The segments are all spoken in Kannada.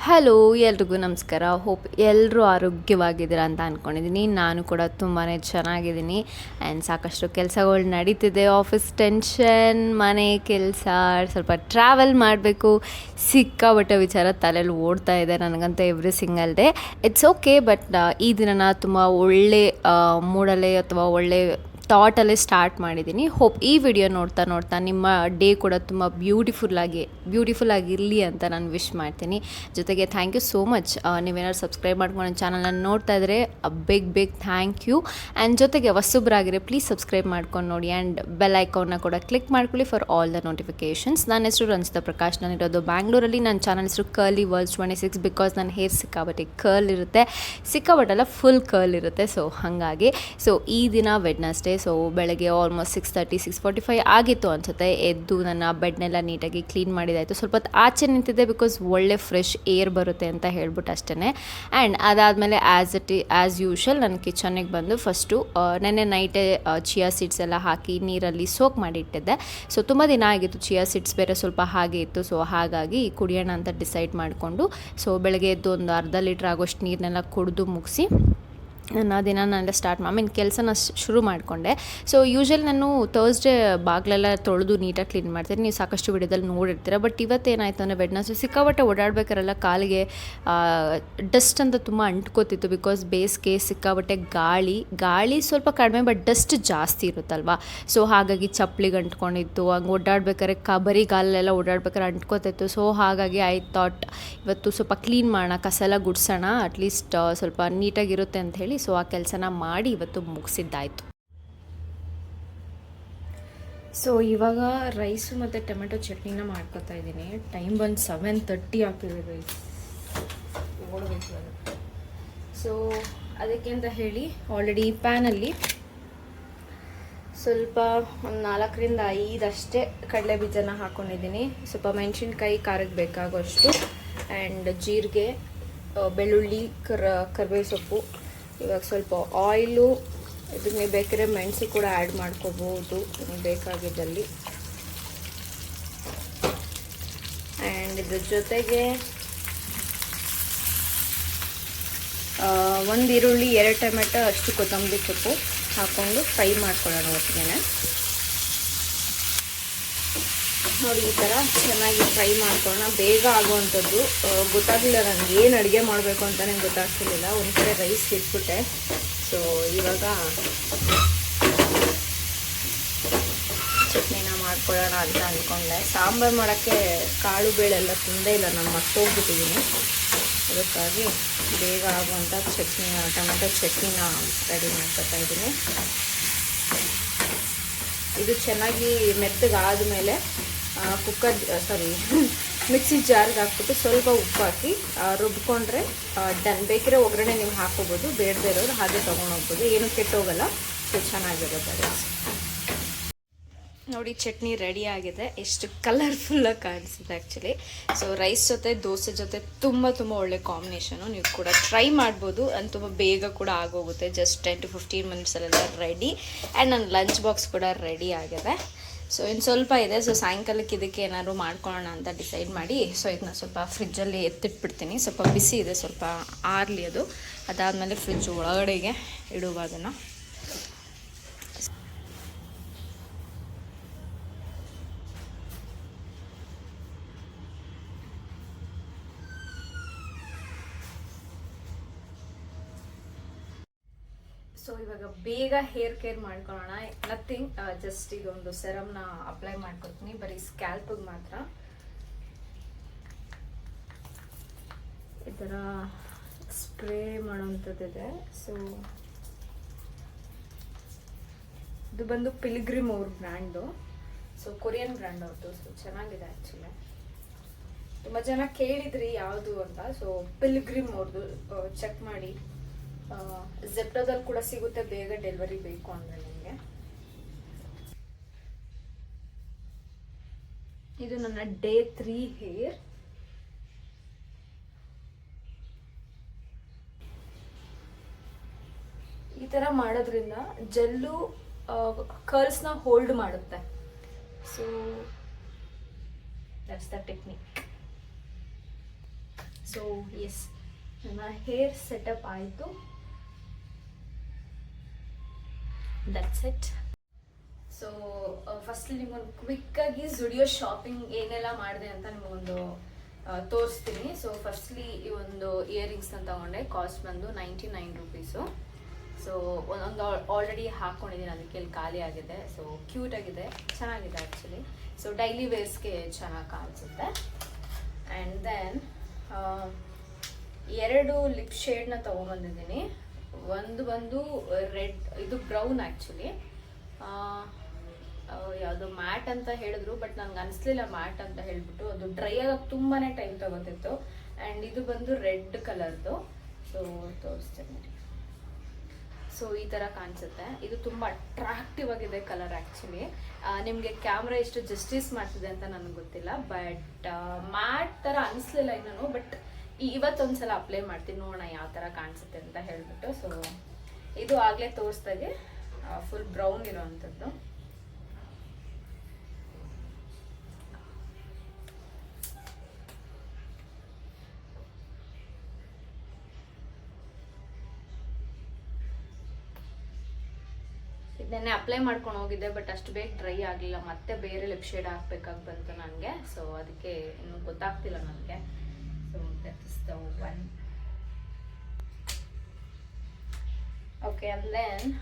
ಹಲೋ ಎಲ್ರಿಗೂ ನಮಸ್ಕಾರ. ಹೋಪ್ ಎಲ್ಲರೂ ಆರೋಗ್ಯವಾಗಿದ್ದೀರಾ ಅಂತ ಅಂದ್ಕೊಂಡಿದ್ದೀನಿ. ನಾನು ಕೂಡ ತುಂಬಾ ಚೆನ್ನಾಗಿದ್ದೀನಿ. ಆ್ಯಂಡ್ ಸಾಕಷ್ಟು ಕೆಲಸಗಳು ನಡೀತಿದೆ. ಆಫೀಸ್ ಟೆನ್ಷನ್, ಮನೆ ಕೆಲಸ, ಸ್ವಲ್ಪ ಟ್ರಾವೆಲ್ ಮಾಡಬೇಕು, ಸಿಕ್ಕಾಪಟ್ಟೆ ವಿಚಾರ ತಲೆಯಲ್ಲಿ ಓಡ್ತಾ ಇದೆ ನನಗಂತ every single day. It's okay, but ಈ ದಿನನ ತುಂಬ ಒಳ್ಳೆ ಮೂಡಲ್ಲೇ ಅಥವಾ ಒಳ್ಳೆ ಥಾಟಲ್ಲೇ ಸ್ಟಾರ್ಟ್ ಮಾಡಿದ್ದೀನಿ. ಹೋಪ್ ಈ ವಿಡಿಯೋ ನೋಡ್ತಾ ನೋಡ್ತಾ ನಿಮ್ಮ ಡೇ ಕೂಡ ತುಂಬ ಬ್ಯೂಟಿಫುಲ್ ಆಗಿರಲಿ ಅಂತ ನಾನು ವಿಶ್ ಮಾಡ್ತೀನಿ. ಜೊತೆಗೆ ಥ್ಯಾಂಕ್ ಯು ಸೋ ಮಚ್. ನೀವೇನಾದ್ರು ಸಬ್ಸ್ಕ್ರೈಬ್ ಮಾಡ್ಕೊಂಡು ನನ್ನ ಚಾನಲನ್ನು ನೋಡ್ತಾ ಇದ್ದರೆ ಬಿಗ್ ಥ್ಯಾಂಕ್ ಯು. ಆ್ಯಂಡ್ ಜೊತೆಗೆ ಹೊಸಬ್ರಾಗಿರೆ ಪ್ಲೀಸ್ ಸಬ್ಸ್ಕ್ರೈಬ್ ಮಾಡ್ಕೊಂಡು ನೋಡಿ. ಆ್ಯಂಡ್ ಬೆಲ್ ಐಕಾನ್ನ ಕೂಡ ಕ್ಲಿಕ್ ಮಾಡ್ಕೊಳ್ಳಿ ಫಾರ್ ಆಲ್ ದ ನೋಟಿಫಿಕೇಷನ್ಸ್. ನನ್ನ ಹೆಸರು ರಂಜಿತಾ ಪ್ರಕಾಶ್. ನಾನಿರೋದು ಬ್ಯಾಂಗ್ಳೂರಲ್ಲಿ. ನನ್ನ ಚಾನಲ್ ಹೆಸರು ಕರ್ಲಿ ವರ್ಲ್ಸ್ 26 ಬಿಕಾಸ್ ನನ್ನ ಹೇರ್ ಸಿಕ್ಕಾಬಟ್ಟೆ ಕರ್ಲ್ ಇರುತ್ತೆ. ಸಿಕ್ಕಾಬಟ್ಟೆಲ್ಲ ಫುಲ್ ಕರ್ಲ್ ಇರುತ್ತೆ. ಸೊ ಹಾಗಾಗಿ ಈ ದಿನ ವೆಡ್ನಸ್ಡೇ. ಸೊ ಬೆಳಗ್ಗೆ ಆಲ್ಮೋಸ್ಟ್ 6:45 ಆಗಿತ್ತು ಅನಿಸುತ್ತೆ. ಎದ್ದು ನನ್ನ ಬೆಡ್ನೆಲ್ಲ ನೀಟಾಗಿ ಕ್ಲೀನ್ ಮಾಡಿದಾಯಿತು. ಸ್ವಲ್ಪ ಹೊತ್ತು ಆಚೆ ನಿಂತಿದ್ದೆ ಬಿಕಾಸ್ ಒಳ್ಳೆ ಫ್ರೆಶ್ ಏರ್ ಬರುತ್ತೆ ಅಂತ ಹೇಳ್ಬಿಟ್ಟು ಅಷ್ಟೇ. ಆ್ಯಂಡ್ ಅದಾದಮೇಲೆ ಆ್ಯಸ್ ಯೂಶುವಲ್ ನಾನು ಕಿಚನ್ನಿಗೆ ಬಂದು ಫಸ್ಟು ನೆನ್ನೆ ನೈಟೇ ಚಿಯಾ ಸೀಡ್ಸ್ ಎಲ್ಲ ಹಾಕಿ ನೀರಲ್ಲಿ ಸೋಕ್ ಮಾಡಿ ಇಟ್ಟಿದ್ದೆ. ಸೊ ತುಂಬ ದಿನ ಆಗಿತ್ತು. ಚಿಯಾ ಸೀಡ್ಸ್ ಬೇರೆ ಸ್ವಲ್ಪ ಹಾಗೆ ಇತ್ತು. ಸೊ ಹಾಗಾಗಿ ಕುಡಿಯೋಣ ಅಂತ ಡಿಸೈಡ್ ಮಾಡಿಕೊಂಡು ಬೆಳಗ್ಗೆ ಎದ್ದು ಒಂದು ಅರ್ಧ ಲೀಟ್ರ್ ಆಗೋಷ್ಟು ನೀರನ್ನೆಲ್ಲ ಕುಡಿದು ಮುಗಿಸಿ ನನ್ನ ದಿನನೆಲ್ಲ ಕೆಲಸನ ಶುರು ಮಾಡಿಕೊಂಡೆ. ಸೊ ಯೂಶ್ವಲಿ ನಾನು ಥರ್ಸ್ಡೇ ಬಾಗಿಲೆಲ್ಲ ತೊಳೆದು ನೀಟಾಗಿ ಕ್ಲೀನ್ ಮಾಡ್ತೀನಿ. ನೀವು ಸಾಕಷ್ಟು ವಿಡಿಯೋದಲ್ಲಿ ನೋಡಿರ್ತೀರ. ಬಟ್ ಇವತ್ತೇನಾಯಿತು ಅಂದರೆ ವೆಡ್ನಸ್ಡೇ ಸಿಕ್ಕಾಪಟ್ಟೆ ಓಡಾಡಬೇಕಾರೆಲ್ಲ ಕಾಲಿಗೆ ಡಸ್ಟ್ ಅಂತ ತುಂಬ ಅಂಟ್ಕೋತಿತ್ತು. ಬಿಕಾಸ್ ಬೇಸಿಗೆ ಸಿಕ್ಕಾಪಟ್ಟೆ ಗಾಳಿ ಸ್ವಲ್ಪ ಕಡಿಮೆ, ಬಟ್ ಡಸ್ಟ್ ಜಾಸ್ತಿ ಇರುತ್ತಲ್ವ. ಸೊ ಹಾಗಾಗಿ ಚಪ್ಪಲಿಗೆ ಅಂಟ್ಕೊಂಡಿತ್ತು. ಹಂಗೆ ಓಡಾಡ್ಬೇಕಾದ್ರೆ ಬರೀ ಗಾಲೆಲ್ಲ ಓಡಾಡ್ಬೇಕಾದ್ರೆ ಅಂಟ್ಕೋತಿತ್ತು. ಸೊ ಹಾಗಾಗಿ ಐ ಥಾಟ್ ಇವತ್ತು ಸ್ವಲ್ಪ ಕ್ಲೀನ್ ಮಾಡೋಣ, ಕಸ ಎಲ್ಲ ಗುಡಿಸೋಣ, ಅಟ್ಲೀಸ್ಟ್ ಸ್ವಲ್ಪ ನೀಟಾಗಿರುತ್ತೆ ಅಂತ ಹೇಳಿ ಆ ಕೆಲಸನ ಮಾಡಿ ಇವತ್ತು ಮುಗಿಸಿದ್ದಾಯಿತು. ಇವಾಗ ರೈಸು ಮತ್ತು ಟೊಮೆಟೊ ಚಟ್ನಿನ ಮಾಡ್ಕೊತಾ ಇದ್ದೀನಿ. ಟೈಮ್ ಬಂದು 7:30 ಆಗ್ತಿದೆ. ರೈಸ್ ಓಡಬೇಕು. ಅದಕ್ಕೆ ಅಂತ ಹೇಳಿ ಆಲ್ರೆಡಿ ಪ್ಯಾನಲ್ಲಿ ಸ್ವಲ್ಪ ಒಂದು 4ರಿಂದ 5 ಅಷ್ಟೇ ಕಡಲೆ ಬೀಜನ ಹಾಕ್ಕೊಂಡಿದ್ದೀನಿ. ಸ್ವಲ್ಪ ಮೆಣಸಿನ್ಕಾಯಿ ಖಾರಕ್ಕೆ ಬೇಕಾಗೋಷ್ಟು, ಆ್ಯಂಡ್ ಜೀರಿಗೆ, ಬೆಳ್ಳುಳ್ಳಿ, ಕರಿಬೇವು ಸೊಪ್ಪು. ಇವಾಗ ಸ್ವಲ್ಪ ಆಯಿಲು, ಇದಕ್ಕೆ ನೀವು ಬೇಕಾದ್ರೆ ಮೆಣಸು ಕೂಡ ಆ್ಯಡ್ ಮಾಡ್ಕೋಬೋದು ನಿಮಗೆ ಬೇಕಾಗಿದ್ದಲ್ಲಿ. ಆ್ಯಂಡ್ ಇದ್ರ ಜೊತೆಗೆ 1 ಈರುಳ್ಳಿ, 2 ಟೊಮೆಟೊ, ಅಷ್ಟು ಕೊತ್ತಂಬರಿ ಸೊಪ್ಪು ಹಾಕ್ಕೊಂಡು ಫ್ರೈ ಮಾಡ್ಕೊಳ್ಳೋಣ ಒಟ್ಟಿಗೆ. ನೋಡಿ ಈ ಥರ ಚೆನ್ನಾಗಿ ಫ್ರೈ ಮಾಡ್ಕೊಳ್ಳೋಣ. ಬೇಗ ಆಗುವಂಥದ್ದು. ಗೊತ್ತಾಗಲಿಲ್ಲ ನನಗೆ ಏನು ಅಡುಗೆ ಮಾಡಬೇಕು ಅಂತಲೇ ಗೊತ್ತಾಗ್ತಿರ್ಲಿಲ್ಲ. ಒಂದು ಕಡೆ ರೈಸ್ ಇಟ್ಬಿಟ್ಟೆ. ಇವಾಗ ಚಟ್ನಿನ ಮಾಡ್ಕೊಳ್ಳೋಣ ಅಂತ ಅಂದ್ಕೊಂಡೆ. ಸಾಂಬಾರು ಮಾಡೋಕ್ಕೆ ಕಾಳು ಬೇಳೆಲ್ಲ ತಿಂದೇ ಇಲ್ಲ, ನಾನು ಮರ್ತೋಗ್ಬಿಟ್ಟಿದ್ದೀನಿ. ಅದಕ್ಕಾಗಿ ಬೇಗ ಆಗುವಂಥ ಟೊಮೆಟೊ ಚಟ್ನಿನ ರೆಡಿ ಮಾಡ್ಕೊತಾ ಇದ್ದೀನಿ. ಇದು ಚೆನ್ನಾಗಿ ಮೆತ್ತಗಾದಮೇಲೆ ಮಿಕ್ಸಿ ಜಾರ್ಗೆ ಹಾಕ್ಬಿಟ್ಟು ಸ್ವಲ್ಪ ಉಪ್ಪು ಹಾಕಿ ರುಬ್ಕೊಂಡ್ರೆ ಡನ್. ಬೇಕಿರೋ ಒಗ್ಗರಣೆ ನೀವು ಹಾಕ್ಕೋಬೋದು, ಬೇಡದೇ ಇರೋರು ಹಾಗೆ ತೊಗೊಂಡೋಗ್ಬೋದು, ಏನು ಕೆಟ್ಟೋಗಲ್ಲ. ಚೆನ್ನಾಗಿರುತ್ತೆ. ನೋಡಿ ಚಟ್ನಿ ರೆಡಿ ಆಗಿದೆ. ಎಷ್ಟು ಕಲರ್ಫುಲ್ಲಾಗಿ ಕಾಣಿಸುತ್ತೆ ಆ್ಯಕ್ಚುಲಿ. ರೈಸ್ ಜೊತೆ ದೋಸೆ ಜೊತೆ ತುಂಬ ಒಳ್ಳೆ ಕಾಂಬಿನೇಷನು. ನೀವು ಕೂಡ ಟ್ರೈ ಮಾಡ್ಬೋದು. ಅದು ತುಂಬ ಬೇಗ ಕೂಡ ಆಗೋಗುತ್ತೆ. ಜಸ್ಟ್ 10 to 15 ಮಿನಿಟ್ಸಲ್ಲೆಲ್ಲ ರೆಡಿ. ಆ್ಯಂಡ್ ನನ್ನ ಲಂಚ್ ಬಾಕ್ಸ್ ಕೂಡ ರೆಡಿ ಆಗಿದೆ. ಇನ್ನು ಸ್ವಲ್ಪ ಇದೆ. ಸಾಯಂಕಾಲಕ್ಕೆ ಇದಕ್ಕೆ ಏನಾದ್ರು ಮಾಡ್ಕೊಳ್ಳೋಣ ಅಂತ ಡಿಸೈಡ್ ಮಾಡಿ ಇದನ್ನ ಸ್ವಲ್ಪ ಫ್ರಿಜ್ಜಲ್ಲಿ ಎತ್ತಿಟ್ಬಿಡ್ತೀನಿ. ಸ್ವಲ್ಪ ಬಿಸಿ ಇದೆ, ಸ್ವಲ್ಪ ಆರಲಿ ಅದು. ಅದಾದಮೇಲೆ ಫ್ರಿಜ್ ಒಳಗಡೆಗೆ ಇಡುವ ಅದನ್ನು. ಇವಾಗ ಬೇಗ ಹೇರ್ ಕೇರ್ ಮಾಡ್ಕೊಳ್ಳೋಣ. ನಥಿಂಗ್, ಜಸ್ಟ್ ಇದೊಂದು ಸೆರಮ್ನ ಅಪ್ಲೈ ಮಾಡ್ಕೊತೀನಿ, ಬರೀ ಸ್ಕ್ಯಾಲ್ಪಿಗೆ ಮಾತ್ರ. ಈ ಥರ ಸ್ಪ್ರೇ ಮಾಡೋವಂಥದ್ದಿದೆ. ಇದು ಬಂದು ಪಿಲ್ಗ್ರಿಮ್ ಅವ್ರ ಬ್ರ್ಯಾಂಡು. ಕೊರಿಯನ್ ಬ್ರ್ಯಾಂಡ್ ಅವ್ರದ್ದು. ಚೆನ್ನಾಗಿದೆ ಆ್ಯಕ್ಚುಲಿ. ತುಂಬ ಜನ ಕೇಳಿದ್ರಿ ಯಾವುದು ಅಂತ. ಪಿಲ್ಗ್ರಿಮ್ ಅವ್ರದ್ದು ಚೆಕ್ ಮಾಡಿ. ಝೆಪ್ಟೋದಲ್ಲಿ ಕೂಡ ಸಿಗುತ್ತೆ ಬೇಗ ಡೆಲಿವರಿ ಬೇಕು ಅಂದರೆ ನಿಮಗೆ. ಇದು ನನ್ನ ಡೇ 3 ಹೇರ್. ಈ ಥರ ಮಾಡೋದ್ರಿಂದ ಜೆಲ್ಲು ಕರ್ಲ್ಸ್ನ ಹೋಲ್ಡ್ ಮಾಡುತ್ತೆ. That's the technique. So yes, ನನ್ನ ಹೇರ್ ಸೆಟಪ್ ಆಯಿತು. That's it. ಸೊ ಫಸ್ಟ್ಲಿ ನಿಮಗೊಂದು ಕ್ವಿಕ್ಕಾಗಿ ಜುಡಿಯೋ ಶಾಪಿಂಗ್ ಏನೆಲ್ಲ ಮಾಡಿದೆ ಅಂತ ನಿಮಗೊಂದು ತೋರಿಸ್ತೀನಿ. ಸೊ ಫಸ್ಟ್ಲಿ ಈ ಒಂದು ಇಯರಿಂಗ್ಸ್ನ ತಗೊಂಡೆ. ಕಾಸ್ಟ್ ಬಂದು 99 ರುಪೀಸು. ಸೊ ಒಂದೊಂದು ಆಲ್ರೆಡಿ ಹಾಕ್ಕೊಂಡಿದ್ದೀನಿ, ಅದಕ್ಕೆ ಇಲ್ಲಿ ಖಾಲಿ ಆಗಿದೆ. ಸೊ ಕ್ಯೂಟ್ ಆಗಿದೆ, ಚೆನ್ನಾಗಿದೆ ಆ್ಯಕ್ಚುಲಿ. ಸೊ ಡೈಲಿ ವೇರ್ಸ್ಗೆ ಚೆನ್ನಾಗಿ ಕಾಣಿಸುತ್ತೆ. ಆ್ಯಂಡ್ ದೆನ್ 2 ಲಿಪ್ ಶೇಡ್ನ ತೊಗೊಂಬಂದಿದ್ದೀನಿ. ಒಂದು ಬಂದು ರೆಡ್, ಇದು ಬ್ರೌನ್ ಆ್ಯಕ್ಚುಲಿ. ಯಾವುದು ಮ್ಯಾಟ್ ಅಂತ ಹೇಳಿದ್ರು, ಬಟ್ ನನಗೆ ಅನಿಸ್ಲಿಲ್ಲ ಮ್ಯಾಟ್ ಅಂತ ಹೇಳಿಬಿಟ್ಟು. ಅದು ಡ್ರೈ ಆಗೋಕ್ಕೆ ತುಂಬಾ ಟೈಮ್ ತಗೋತಿತ್ತು. ಆ್ಯಂಡ್ ಇದು ಬಂದು ರೆಡ್ ಕಲರ್ದು. ಸೊ ತೋರಿಸ್ತೇನೆ. ಸೊ ಈ ಥರ ಕಾಣಿಸುತ್ತೆ. ಇದು ತುಂಬ ಅಟ್ರಾಕ್ಟಿವ್ ಆಗಿದೆ ಕಲರ್ ಆ್ಯಕ್ಚುಲಿ. ನಿಮಗೆ ಕ್ಯಾಮ್ರಾ ಎಷ್ಟು ಜಸ್ಟಿಸ್ ಮಾಡ್ತಿದೆ ಅಂತ ನನಗೆ ಗೊತ್ತಿಲ್ಲ, ಬಟ್ ಮ್ಯಾಟ್ ಥರ ಅನಿಸ್ಲಿಲ್ಲ ಇನ್ನೂ. ಬಟ್ ಇವತ್ತೊಂದ್ಸಲ ಅಪ್ಲೈ ಮಾಡ್ತೀನಿ, ನೋಡೋಣ ಯಾವ ಥರ ಕಾಣಿಸುತ್ತೆ ಅಂತ ಹೇಳಿಬಿಟ್ಟು. ಸೊ ಇದು ಆಗಲೇ ತೋರಿಸ್ದಾಗೆ ಫುಲ್ ಬ್ರೌನ್ ಇರೋವಂಥದ್ದು. ಇದನ್ನೇ ಅಪ್ಲೈ ಮಾಡ್ಕೊಂಡು ಹೋಗಿದ್ದೆ, ಬಟ್ ಅಷ್ಟು ಬೇಗ ಡ್ರೈ ಆಗಲಿಲ್ಲ. ಮತ್ತೆ ಬೇರೆ ಲಿಪ್ ಶೇಡ್ ಹಾಕ್ಬೇಕಾಗಿ ಬಂತು ನನಗೆ. ಸೊ ಅದಕ್ಕೆ ಇನ್ನೂ ಗೊತ್ತಾಗ್ತಿಲ್ಲ ನನಗೆ. So that is the one. Okay, and then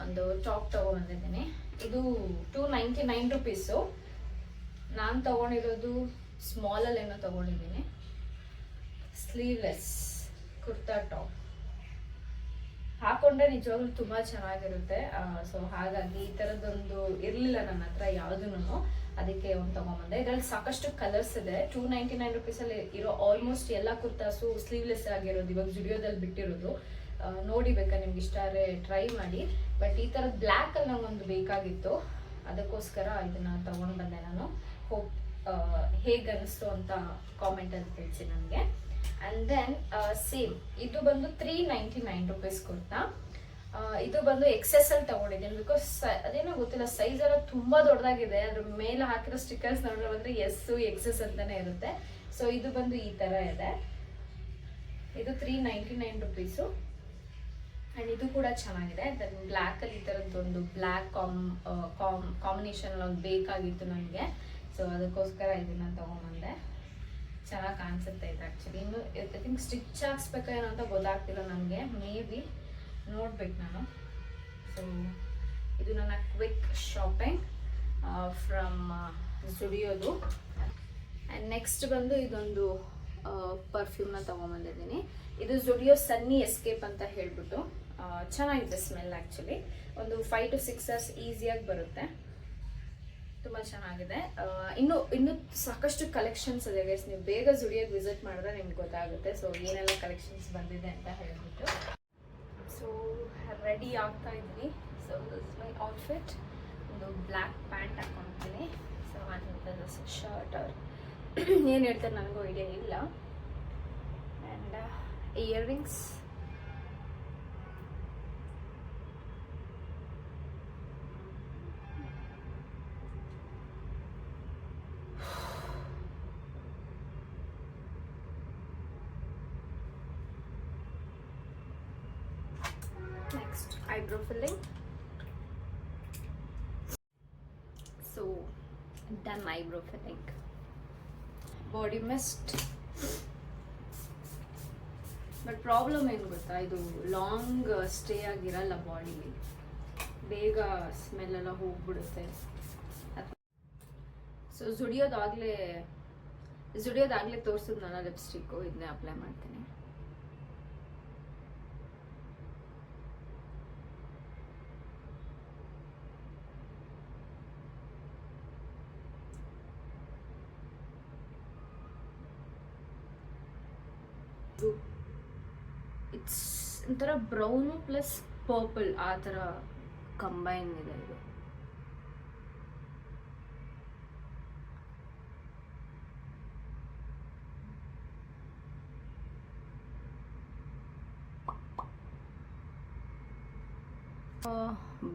ಒಂದು ಟಾಪ್ ತೊಗೊಂಬಂದಿದ್ದೀನಿ. ಇದು 299 ರುಪೀಸು. ನಾನು ತೊಗೊಂಡಿರೋದು ಸ್ಮಾಲಲ್ಲಿ ಏನೋ ತೊಗೊಂಡಿದ್ದೀನಿ. ಸ್ಲೀವ್ಲೆಸ್ ಕುರ್ತಾ ಟಾಪ್ ಹಾಕೊಂಡ್ರೆ ನಿಜವಾಗ್ಲೂ ತುಂಬ ಚೆನ್ನಾಗಿರುತ್ತೆ. ಸೊ ಹಾಗಾಗಿ ಈ ಥರದ್ದೊಂದು ಇರಲಿಲ್ಲ ನನ್ನ ಹತ್ರ ಯಾವುದೂ, ಅದಕ್ಕೆ ಒಂದು ತೊಗೊಂಬಂದೆ. ಇದರಲ್ಲಿ ಸಾಕಷ್ಟು ಕಲರ್ಸ್ ಇದೆ. 299 ರುಪೀಸಲ್ಲಿ ಇರೋ ಆಲ್ಮೋಸ್ಟ್ ಎಲ್ಲ ಕುರ್ತಾಸು ಸ್ಲೀವ್ಲೆಸ್ ಆಗಿರೋದು ಇವಾಗ ಜುಡಿಯೋದಲ್ಲಿ ಬಿಟ್ಟಿರೋದು. ನೋಡಿ ಬೇಕಾ, ನಿಮ್ಗೆ ಇಷ್ಟ ಆದರೆ ಟ್ರೈ ಮಾಡಿ. ಬಟ್ ಈ ಥರದ ಬ್ಲ್ಯಾಕಲ್ಲಿ ನಂಗೊಂದು ಬೇಕಾಗಿತ್ತು, ಅದಕ್ಕೋಸ್ಕರ ಇದನ್ನು ತೊಗೊಂಡು ಬಂದೆ ನಾನು. ಹೋಪ್ ಹೇಗೆ ಅನ್ನಿಸ್ತು ಅಂತ ಕಾಮೆಂಟಲ್ಲಿ ತಿಳಿಸಿ ನನಗೆ. ಆ್ಯಂಡ್ ದೆನ್ ಸೇಮ್ ಇದು ಬಂದು 399 ರುಪೀಸ್ ಕುರ್ತಾ. ಇದು ಬಂದು XSL ತೊಗೊಂಡಿದ್ದೀನಿ. ಬಿಕಾಸ್ ಅದೇನೋ ಗೊತ್ತಿಲ್ಲ, ಸೈಜ್ ಎಲ್ಲ ತುಂಬ ದೊಡ್ಡದಾಗಿದೆ. ಅದ್ರ ಮೇಲೆ ಹಾಕಿರೋ ಸ್ಟಿಕ್ಕರ್ಸ್ ನೋಡಿದ್ರೆ ಬಂದರೆ XS ಅಂತಲೇ ಇರುತ್ತೆ. ಸೊ ಇದು ಬಂದು ಈ ಥರ ಇದೆ. ಇದು 399 ರುಪೀಸು. ಆ್ಯಂಡ್ ಇದು ಕೂಡ ಚೆನ್ನಾಗಿದೆ. ದೆನ್ ಬ್ಲ್ಯಾಕಲ್ಲಿ ಈ ಥರದ್ದೊಂದು ಬ್ಲ್ಯಾಕ್ ಕಾಂಬಿನೇಷನ್ ಒಂದು ಬೇಕಾಗಿತ್ತು ನನಗೆ. ಸೊ ಅದಕ್ಕೋಸ್ಕರ ಇದನ್ನು ತೊಗೊಂಬಂದೆ. ಚೆನ್ನಾಗಿ ಕಾಣಿಸುತ್ತೆ ಇದು ಆ್ಯಕ್ಚುಲಿ. ಇನ್ನು ಐ ಥಿಂಕ್ ಸ್ಟಿಚ್ ಹಾಕ್ಸ್ಬೇಕಾ ಏನೋ ಅಂತ ಗೊತ್ತಾಗ್ತಿಲ್ಲ ನನಗೆ, ಮೇ ಬಿ ನೋಡ್ಬೇಕು ನಾನು. ಸೊ ಇದು ನನ್ನ ಕ್ವಿಕ್ ಶಾಪಿಂಗ್ ಫ್ರಮ್ ಜುಡಿಯೋದು. ಆ್ಯಂಡ್ ನೆಕ್ಸ್ಟ್ ಬಂದು ಇದೊಂದು ಪರ್ಫ್ಯೂಮ್ನ ತೊಗೊಂಬಂದಿದ್ದೀನಿ. ಇದು ಜುಡಿಯೋ ಸನ್ನಿ ಎಸ್ಕೇಪ್ ಅಂತ ಹೇಳಿಬಿಟ್ಟು ಚೆನ್ನಾಗಿದೆ ಸ್ಮೆಲ್ ಆ್ಯಕ್ಚುಲಿ. ಒಂದು 5 to 6 hours ಈಸಿಯಾಗಿ ಬರುತ್ತೆ, ತುಂಬ ಚೆನ್ನಾಗಿದೆ. ಇನ್ನು ಸಾಕಷ್ಟು ಕಲೆಕ್ಷನ್ಸ್ ಇದೆ ಗೈಸ್. ನೀವು ಬೇಗ ಜುಡಿಯೋಗೆ ವಿಸಿಟ್ ಮಾಡಿದ್ರೆ ನಿಮ್ಗೆ ಗೊತ್ತಾಗುತ್ತೆ. ಸೊ ಏನೆಲ್ಲ ಕಲೆಕ್ಷನ್ಸ್ ಬಂದಿದೆ ಅಂತ ಹೇಳ್ಬಿಟ್ಟು. ಸೊ ರೆಡಿ ಆಗ್ತಾ ಇದ್ವಿ. So this my outfit. ಒಂದು ಬ್ಲ್ಯಾಕ್ ಪ್ಯಾಂಟ್ ಹಾಕ್ಕೊಳ್ತೀನಿ. ಸೊ ಒಂದು ಶರ್ಟ್ ಅವ್ರು ಏನು ಹೇಳ್ತಾರೆ ನನಗೂ ಐಡಿಯಾ ಇಲ್ಲ. And earrings. Next, eyebrow filling. So done eyebrow filling. Body mist. But problem ಏನು ಗೊತ್ತಾ, ಇದು ಲಾಂಗ್ ಸ್ಟೇ ಆಗಿರಲ್ಲ ಬಾಡಿಲಿ, ಬೇಗ ಸ್ಮೆಲ್ಲೆಲ್ಲ ಹೋಗ್ಬಿಡುತ್ತೆ. ಸೊ ಜುಡಿಯೋದಾಗಲೇ ತೋರಿಸಿದ್ ನಾನು ಲಿಪ್ಸ್ಟಿಕ್ಕು, ಇದನ್ನೇ ಅಪ್ಲೈ ಮಾಡ್ತೀನಿ. ಇಟ್ಸ್ ಒಂಥರ ಬ್ರೌನು ಪ್ಲಸ್ ಪರ್ಪಲ್ ಆ ಥರ ಕಂಬೈನ್ ಇದೆ ಇದು.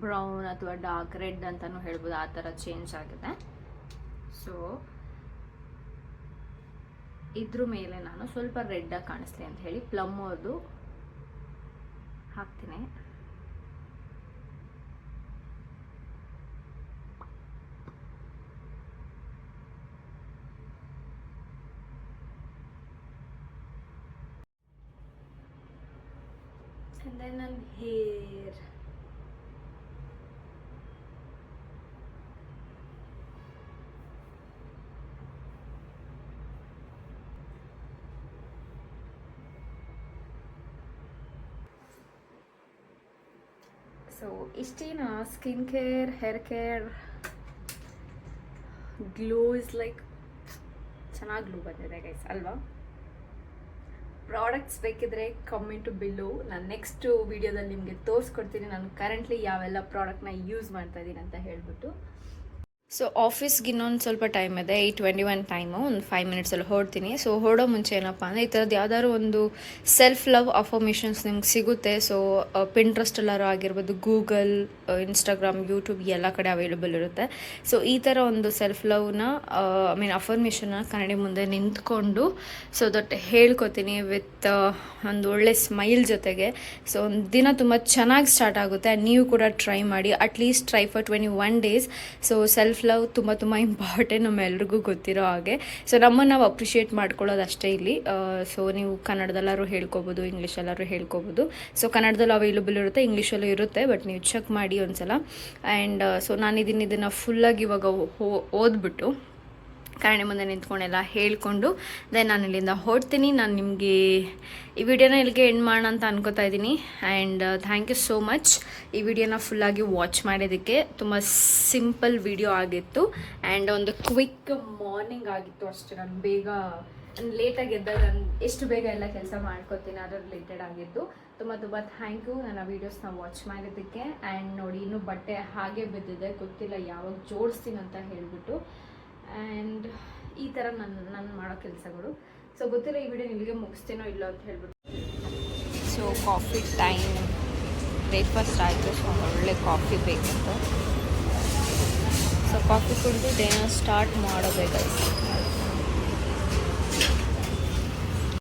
ಬ್ರೌನ್ ಅಥವಾ ಡಾರ್ಕ್ ರೆಡ್ ಅಂತಾನು ಹೇಳ್ಬೋದು, ಆ ಥರ ಚೇಂಜ್ ಆಗಿದೆ. ಸೊ ಇದ್ರ ಮೇಲೆ ನಾನು ಸ್ವಲ್ಪ ರೆಡ್ಡಾಗಿ ಕಾಣಿಸ್ಲಿ ಅಂತ ಹೇಳಿ ಪ್ಲಮ್ ಅವ್ರದ್ದು ಹಾಕ್ತೀನಿ. And then on hair. So ಇಷ್ಟೇನಾ skin care, hair care. Glow is like ಚೆನ್ನಾಗಿ ಗ್ಲೋ ಬಂದಿದೆ ಗೈಸ್ ಅಲ್ವಾ? ಪ್ರಾಡಕ್ಟ್ಸ್ ಬೇಕಿದ್ರೆ ಕಮೆಂಟ್ ಬಿಲ್ಲೋ, ನಾನು ನೆಕ್ಸ್ಟ್ ವಿಡಿಯೋದಲ್ಲಿ ನಿಮಗೆ ತೋರಿಸ್ಕೊಡ್ತೀನಿ ನಾನು ಕರೆಂಟ್ಲಿ ಯಾವೆಲ್ಲ ಪ್ರಾಡಕ್ಟ್ನ ಯೂಸ್ ಮಾಡ್ತಾ ಇದ್ದೀನಿ ಅಂತ ಹೇಳ್ಬಿಟ್ಟು. ಸೊ ಆಫೀಸ್ಗೆ ಇನ್ನೊಂದು ಸ್ವಲ್ಪ ಟೈಮ್ ಇದೆ, 8:21 ಟೈಮು, ಒಂದು 5 ಮಿನಿಟ್ಸಲ್ಲಿ ಹೊರಡ್ತೀನಿ. ಸೊ ಹೊರಡೋ ಮುಂಚೆ ಏನಪ್ಪ ಅಂದರೆ ಈ ಥರದ್ದು ಯಾವ್ದಾದ್ರು ಒಂದು ಸೆಲ್ಫ್ ಲವ್ ಅಫರ್ಮೇಷನ್ಸ್ ನಿಮ್ಗೆ ಸಿಗುತ್ತೆ. ಸೊ ಪಿಂಟ್ರೆಸ್ಟಲ್ಲಾರು ಆಗಿರ್ಬೋದು, ಗೂಗಲ್, ಇನ್ಸ್ಟಾಗ್ರಾಮ್, ಯೂಟ್ಯೂಬ್ ಎಲ್ಲ ಕಡೆ ಅವೈಲೇಬಲ್ ಇರುತ್ತೆ. ಸೊ ಈ ಥರ ಒಂದು ಸೆಲ್ಫ್ ಲವ್ನ ಅಫರ್ಮೇಷನ್ನ ಕನ್ನಡಿ ಮುಂದೆ ನಿಂತ್ಕೊಂಡು ಸೊ ದಟ್ ಹೇಳ್ಕೊತೀನಿ ವಿತ್ ಒಂದು ಒಳ್ಳೆ ಸ್ಮೈಲ್ ಜೊತೆಗೆ. ಸೊ ಒಂದು ದಿನ ತುಂಬ ಚೆನ್ನಾಗಿ ಸ್ಟಾರ್ಟ್ ಆಗುತ್ತೆ. ಆ್ಯಂಡ್ ನೀವು ಕೂಡ ಟ್ರೈ ಮಾಡಿ, at least try for 21 days. So self love ತುಂಬ ತುಂಬ ಇಂಪಾರ್ಟೆಂಟ್, ನಮ್ಮೆಲ್ರಿಗೂ ಗೊತ್ತಿರೋ ಹಾಗೆ. ಸೊ ನಮ್ಮನ್ನು ನಾವು ಅಪ್ರಿಷಿಯೇಟ್ ಮಾಡ್ಕೊಳ್ಳೋದು ಅಷ್ಟೇ ಇಲ್ಲಿ. ಸೊ ನೀವು ಕನ್ನಡದಲ್ಲಾರು ಹೇಳ್ಕೊಬೋದು, ಇಂಗ್ಲೀಷಲ್ಲಾರು ಹೇಳ್ಕೊಬೋದು. ಸೊ ಕನ್ನಡದಲ್ಲಿ ಅವೈಲೇಬಲ್ ಇರುತ್ತೆ, ಇಂಗ್ಲೀಷಲ್ಲೂ ಇರುತ್ತೆ, ಬಟ್ ನೀವು ಚೆಕ್ ಮಾಡಿ ಒಂದ್ಸಲ. ಆ್ಯಂಡ್ ಸೊ ಇದನ್ನು ಫುಲ್ಲಾಗಿ ಇವಾಗ ಓದ್ಬಿಟ್ಟು ಕನ್ನಡಿ ಮುಂದೆ ನಿಂತ್ಕೊಂಡೆಲ್ಲ ಹೇಳ್ಕೊಂಡು ದೆನ್ ನಾನು ಇಲ್ಲಿಂದ ಹೊರಡ್ತೀನಿ. ನಾನು ನಿಮಗೆ ಈ ವಿಡಿಯೋನ ಇಲ್ಲಿಗೆ ಎಂಡ್ ಮಾಡೋಣ ಅಂತ ಅನ್ಕೋತಾ ಇದ್ದೀನಿ. And thank you so much ಈ ವಿಡಿಯೋನ ಫುಲ್ಲಾಗಿ ವಾಚ್ ಮಾಡೋದಕ್ಕೆ. ತುಂಬ ಸಿಂಪಲ್ ವಿಡಿಯೋ ಆಗಿತ್ತು ಆ್ಯಂಡ್ ಒಂದು ಕ್ವಿಕ್ ಮಾರ್ನಿಂಗ್ ಆಗಿತ್ತು ಅಷ್ಟೇ. ನಾನು ಬೇಗ ಲೇಟಾಗಿ ಎದ್ದಾಗ ನಾನು ಎಷ್ಟು ಬೇಗ ಎಲ್ಲ ಕೆಲಸ ಮಾಡ್ಕೊತೀನಿ ಅದರ ರಿಲೇಟೆಡ್ ಆಗಿದ್ದು. ತುಂಬ ತುಂಬ ಥ್ಯಾಂಕ್ ಯು ನನ್ನ ವೀಡಿಯೋಸ್ನ ವಾಚ್ ಮಾಡೋದಕ್ಕೆ. ಆ್ಯಂಡ್ ನೋಡಿ ಇನ್ನೂ ಬಟ್ಟೆ ಹಾಗೆ ಬಿದ್ದಿದೆ, ಗೊತ್ತಿಲ್ಲ ಯಾವಾಗ ಜೋಡಿಸ್ತೀನಿ ಅಂತ ಹೇಳಿಬಿಟ್ಟು. ಆ್ಯಂಡ್ ಈ ಥರ ನಾನು ಮಾಡೋ ಕೆಲಸಗಳು. ಸೊ ಗೊತ್ತಿಲ್ಲ ಈ ವಿಡಿಯೋ ನಿಮಗೆ ಮುಗಿಸ್ತೀನೋ ಇಲ್ಲ ಅಂತ ಹೇಳ್ಬಿಟ್ಟು. ಸೊ ಕಾಫಿ ಟೈಮ್, ಬ್ರೇಕ್ಫಾಸ್ಟ್ ಆಯಿತು. ಸೊ ಒಳ್ಳೆ ಕಾಫಿ ಬೇಕಿತ್ತು. ಸೊ ಕಾಫಿ ಕುಡಿದು ಡೇನ ಸ್ಟಾರ್ಟ್ ಮಾಡೋದೇ ಗೈಸ್.